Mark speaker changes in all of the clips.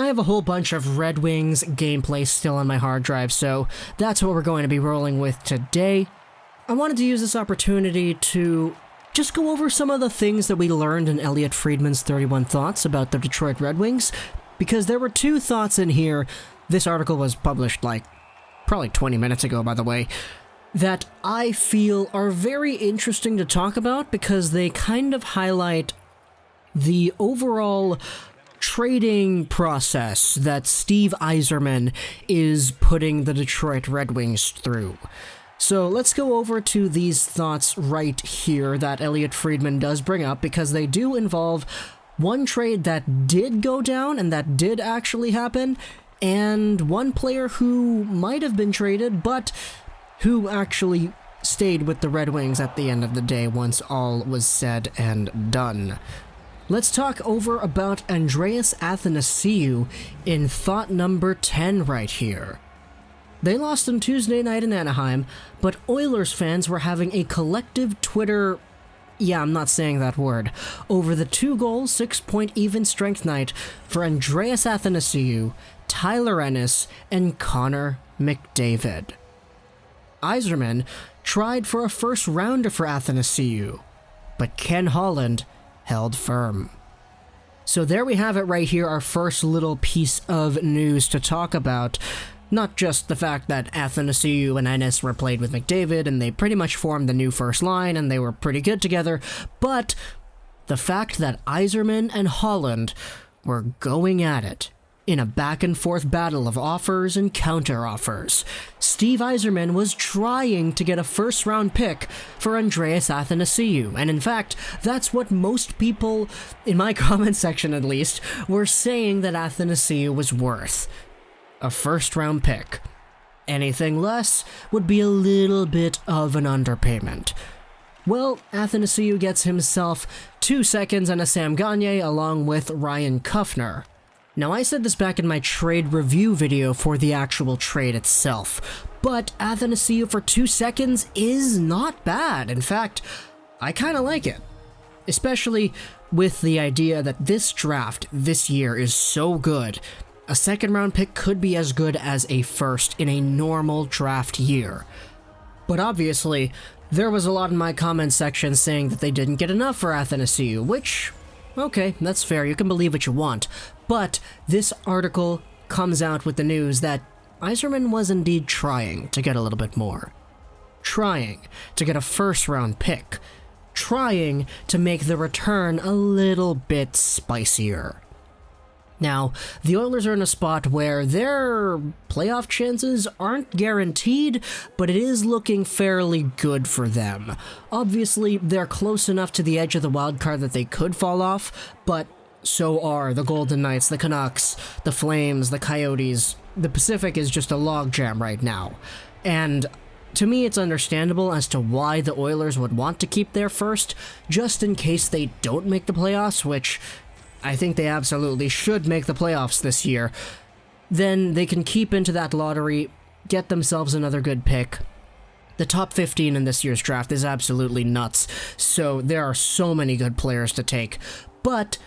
Speaker 1: have a whole bunch of Red Wings gameplay still on my hard drive, so that's what we're going to be rolling with today. I wanted to use this opportunity to just go over some of the things that we learned in Elliotte Friedman's 31 Thoughts about the Detroit Red Wings, because there were two thoughts in here. This article was published probably 20 minutes ago, by the way, that I feel are very interesting to talk about because they kind of highlight the overall trading process that Steve Yzerman is putting the Detroit Red Wings through. So let's go over to these thoughts right here that Elliotte Friedman does bring up, because they do involve one trade that did go down and that did actually happen, and one player who might have been traded, but who actually stayed with the Red Wings at the end of the day once all was said and done. Let's talk over about Andreas Athanasiou in thought number 10 right here. They lost on Tuesday night in Anaheim, but Oilers fans were having a collective Twitter, I'm not saying that word, over the 2-goal, 6-point even strength night for Andreas Athanasiou, Tyler Ennis, and Connor McDavid. Yzerman tried for a first-rounder for Athanasiou, but Ken Holland held firm. So there we have it right here, our first little piece of news to talk about. Not just the fact that Athanasiou and Ennis were played with McDavid and they pretty much formed the new first line and they were pretty good together, but the fact that Yzerman and Holland were going at it in a back-and-forth battle of offers and counter-offers. Steve Yzerman was trying to get a first-round pick for Andreas Athanasiou, and in fact, that's what most people, in my comment section at least, were saying that Athanasiou was worth. A first-round pick. Anything less would be a little bit of an underpayment. Well, Athanasiou gets himself 2 seconds and a Sam Gagner along with Ryan Kuffner. Now, I said this back in my trade review video for the actual trade itself, but Athanasiou for 2 seconds is not bad. In fact, I kinda like it. Especially with the idea that this draft this year is so good. A second-round pick could be as good as a first in a normal draft year. But obviously, there was a lot in my comment section saying that they didn't get enough for Athanasiou, which, okay, that's fair, you can believe what you want. But this article comes out with the news that Yzerman was indeed trying to get a little bit more. Trying to get a first-round pick. Trying to make the return a little bit spicier. Now, the Oilers are in a spot where their playoff chances aren't guaranteed, but it is looking fairly good for them. Obviously, they're close enough to the edge of the wild card that they could fall off, but so are the Golden Knights, the Canucks, the Flames, the Coyotes. The Pacific is just a logjam right now. And to me, it's understandable as to why the Oilers would want to keep their first, just in case they don't make the playoffs, which I think they absolutely should make the playoffs this year. Then they can keep into that lottery, get themselves another good pick. The top 15 in this year's draft is absolutely nuts, so there are so many good players to take. But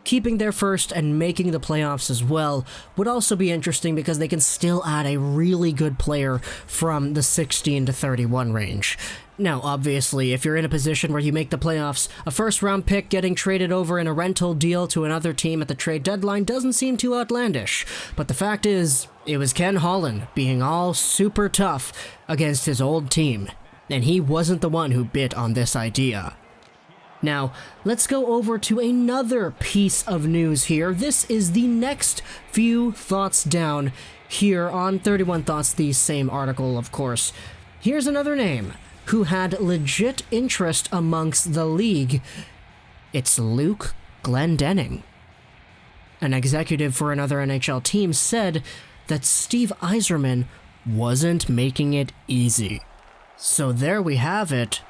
Speaker 1: keeping their first and making the playoffs as well would also be interesting because they can still add a really good player from the 16 to 31 range. Now, obviously, if you're in a position where you make the playoffs, a first-round pick getting traded over in a rental deal to another team at the trade deadline doesn't seem too outlandish. But the fact is, it was Ken Holland being all super tough against his old team, and he wasn't the one who bit on this idea. Now, let's go over to another piece of news here. This is the next few thoughts down here on 31 Thoughts, the same article, of course. Here's another name who had legit interest amongst the league. It's Luke Glendening. An executive for another NHL team said that Steve Yzerman wasn't making it easy. So there we have it.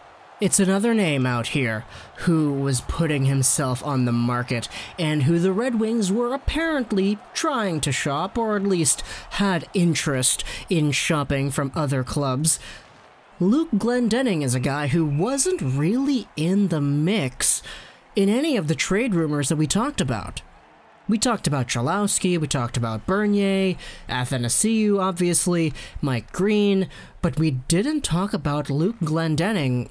Speaker 1: It's another name out here who was putting himself on the market and who the Red Wings were apparently trying to shop, or at least had interest in shopping from other clubs. Luke Glendening is a guy who wasn't really in the mix in any of the trade rumors that we talked about. We talked about Chalowski, we talked about Bernier, Athanasiou, obviously, Mike Green, but we didn't talk about Luke Glendening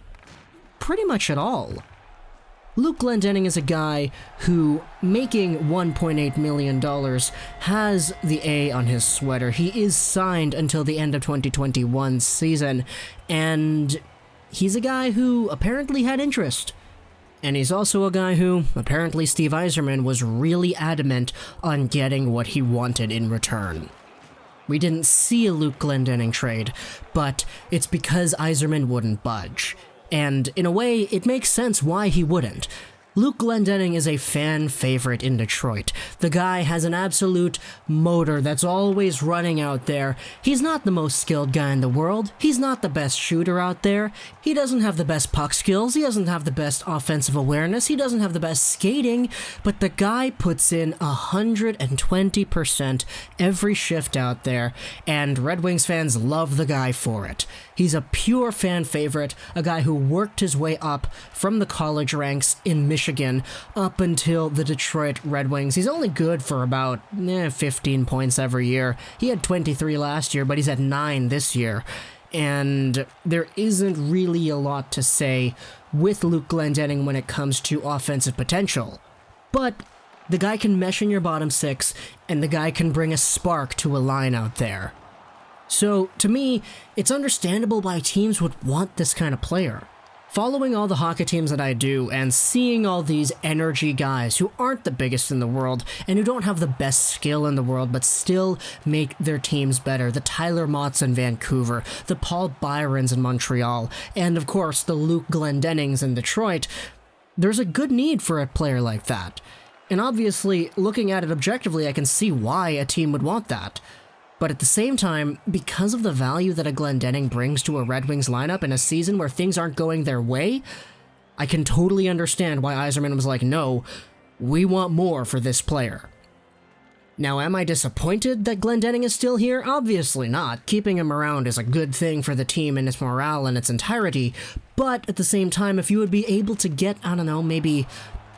Speaker 1: pretty much at all. Luke Glendening is a guy who, making $1.8 million, has the A on his sweater. He is signed until the end of 2021 season, and he's a guy who apparently had interest. And he's also a guy who, apparently Steve Yzerman was really adamant on getting what he wanted in return. We didn't see a Luke Glendening trade, but it's because Yzerman wouldn't budge. And in a way, it makes sense why he wouldn't. Luke Glendening is a fan favorite in Detroit. The guy has an absolute motor that's always running out there. He's not the most skilled guy in the world. He's not the best shooter out there. He doesn't have the best puck skills. He doesn't have the best offensive awareness. He doesn't have the best skating. But the guy puts in 120% every shift out there, and Red Wings fans love the guy for it. He's a pure fan favorite, a guy who worked his way up from the college ranks in Michigan up until the Detroit Red Wings. He's only good for about 15 points every year. He had 23 last year, but he's at 9 this year. And there isn't really a lot to say with Luke Glendening when it comes to offensive potential. But the guy can mesh in your bottom six, and the guy can bring a spark to a line out there. So, to me, it's understandable why teams would want this kind of player. Following all the hockey teams that I do and seeing all these energy guys who aren't the biggest in the world and who don't have the best skill in the world but still make their teams better, the Tyler Motts in Vancouver, the Paul Byrons in Montreal, and of course the Luke Glendenings in Detroit, there's a good need for a player like that. And obviously, looking at it objectively, I can see why a team would want that. But at the same time, because of the value that a Glendening brings to a Red Wings lineup in a season where things aren't going their way, I can totally understand why Yzerman was like, no, we want more for this player. Now, am I disappointed that Glendening is still here? Obviously not. Keeping him around is a good thing for the team and its morale in its entirety, but at the same time, if you would be able to get, I don't know, maybe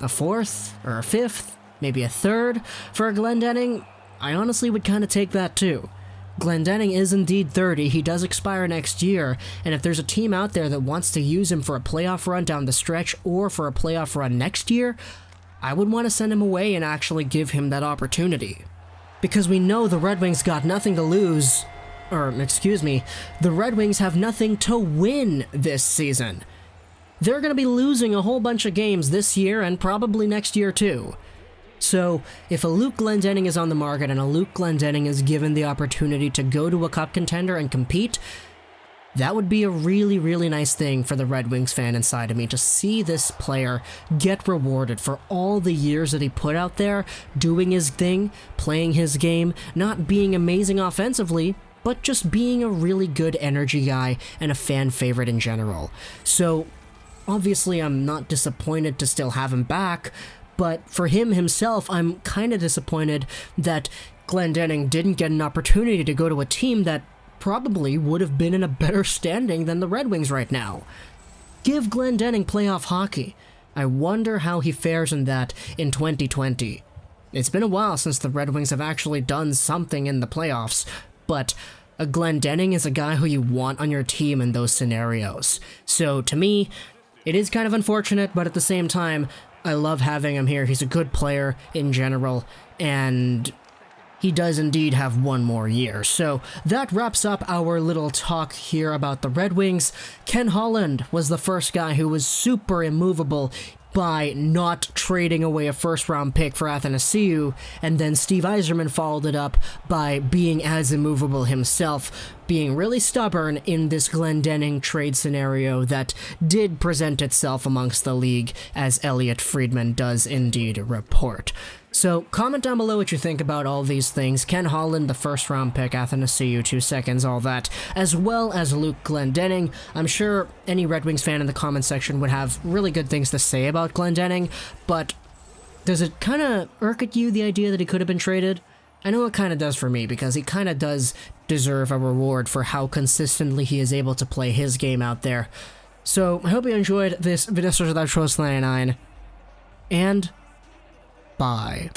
Speaker 1: a fourth or a fifth, maybe a third for a Glendening, I honestly would kind of take that too. Glendening is indeed 30, he does expire next year, and if there's a team out there that wants to use him for a playoff run down the stretch or for a playoff run next year, I would want to send him away and actually give him that opportunity. Because we know the Red Wings got nothing to lose, the Red Wings have nothing to win this season. They're going to be losing a whole bunch of games this year and probably next year too. So, if a Luke Glendening is on the market and a Luke Glendening is given the opportunity to go to a cup contender and compete, that would be a really, really nice thing for the Red Wings fan inside of me to see this player get rewarded for all the years that he put out there, doing his thing, playing his game, not being amazing offensively, but just being a really good energy guy and a fan favorite in general. So, obviously I'm not disappointed to still have him back, but for him himself, I'm kind of disappointed that Glendening didn't get an opportunity to go to a team that probably would have been in a better standing than the Red Wings right now. Give Glendening playoff hockey. I wonder how he fares in that in 2020. It's been a while since the Red Wings have actually done something in the playoffs, but a Glendening is a guy who you want on your team in those scenarios. So to me, it is kind of unfortunate, but at the same time, I love having him here. He's a good player in general, and he does indeed have one more year. So that wraps up our little talk here about the Red Wings. Ken Holland was the first guy who was super immovable by not trading away a first-round pick for Athanasiou, and then Steve Yzerman followed it up by being as immovable himself, being really stubborn in this Glendening trade scenario that did present itself amongst the league, as Elliotte Friedman does indeed report. So, comment down below what you think about all these things. Ken Holland, the first-round pick, Athanasiou, 2 seconds, all that, as well as Luke Glendening. I'm sure any Red Wings fan in the comment section would have really good things to say about Glendening, but does it kind of irk at you, the idea that he could have been traded? I know it kind of does for me, because he kind of does deserve a reward for how consistently he is able to play his game out there. So, I hope you enjoyed this video without Trust 99, and bye.